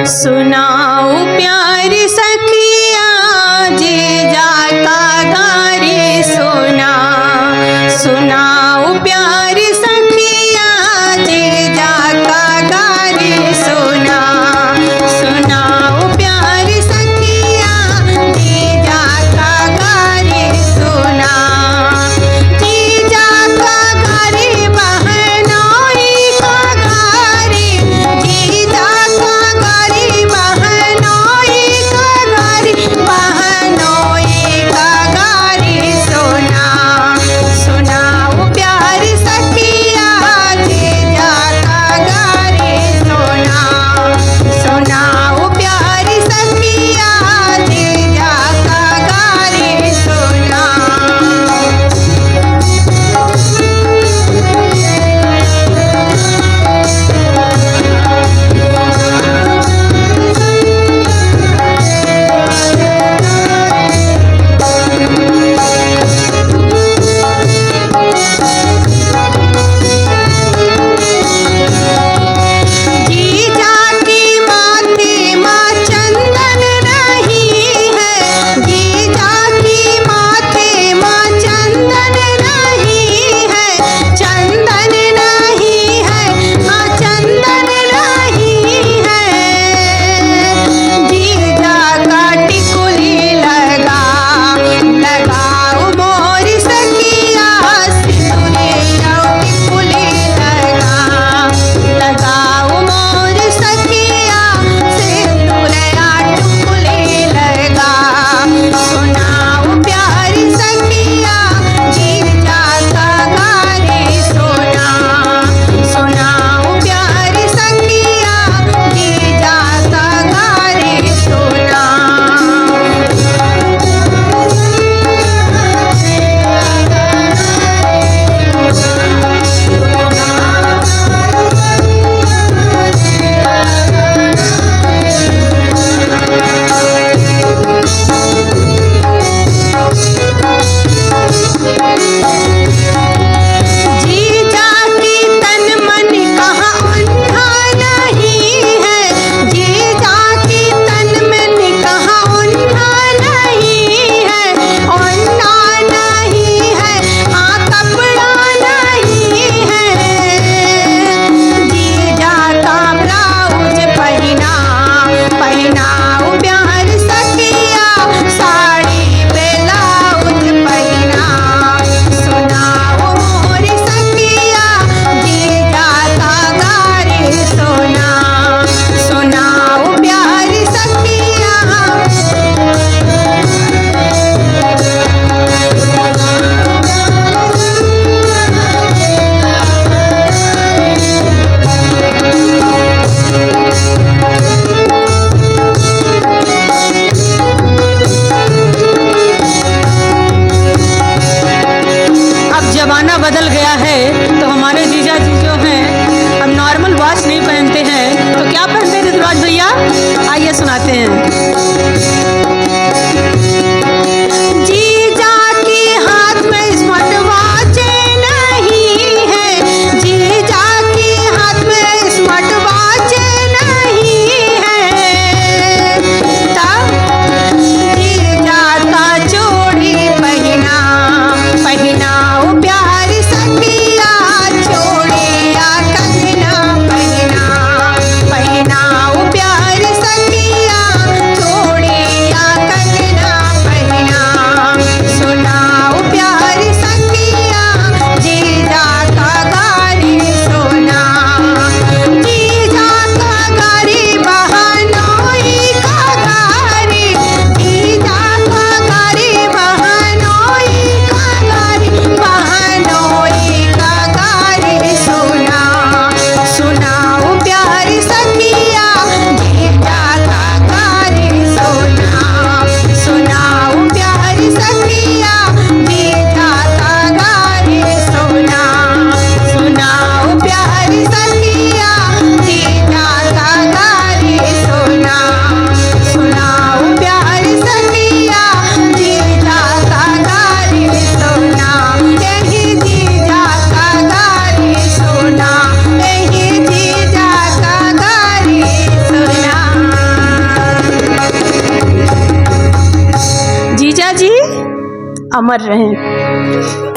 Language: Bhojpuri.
सुनाओ प्यारी सखिया जीजा का गारी सुना। सुनाओ प्यारी सखिया जीजा का गारी सुना। सुनाओ प्यारी सखिया जीजा का गारी सुना। जीजा का गारी बहनोई का गारी। जीजा का गारी बहनोई का गारी। बहनोई का गारी सुना। सुनाओ प्यारी सखिया जीजा का गारी सुना। सुनाओ प्यारी सखिया जीजा का गारी सुना। जीजा की माथे माँ चंदन नहीं है। जीजा की माथे माँ चंदन नहीं है। चंदन नहीं है, हाँ चंदन नहीं है। जीजा का टिकुली लगाओ मोरी सखिया सिंदूरिया। टिकुली लगाओ मोरी सखिया सिंदूरिया। टिकुली लगा। सुनाओ प्यारी सखिया जीजा का गारी सुना। सुनाओ प्यारी सखिया जीजा का गारी सुना। जीजा की तन मन कहाँ उन्हा नहीं है। जीजा की तन मन कहाँ उन्हा नहीं है। उन्हा नहीं है, हाँ कपड़ा नहीं है। जीजा का ब्लाउज पहनाओ प्यारी सखिया साड़ी ब्लाउज पहना। सुनाओ मोरी सखिया जीजा का गारी सुना। सुनाओ प्यारी सखिया। अब जमाना बदल गया है तो हमारे जीजा जी जो हैं अब नॉर्मल वॉच नहीं पहनते हैं तो क्या पहनते हैं ऋतुराज भैया? आइए सुनाते हैं। जीजा के हाथ में स्मार्ट वॉच नहीं है। जीजा के हाथ में स्मार्ट वॉच नहीं है। तब जीजा का चूड़ी पहनाओ प्यारी सखिया चूड़िया कंगना पहनाओ प्यारी सखिया चूड़ी अमर रहें।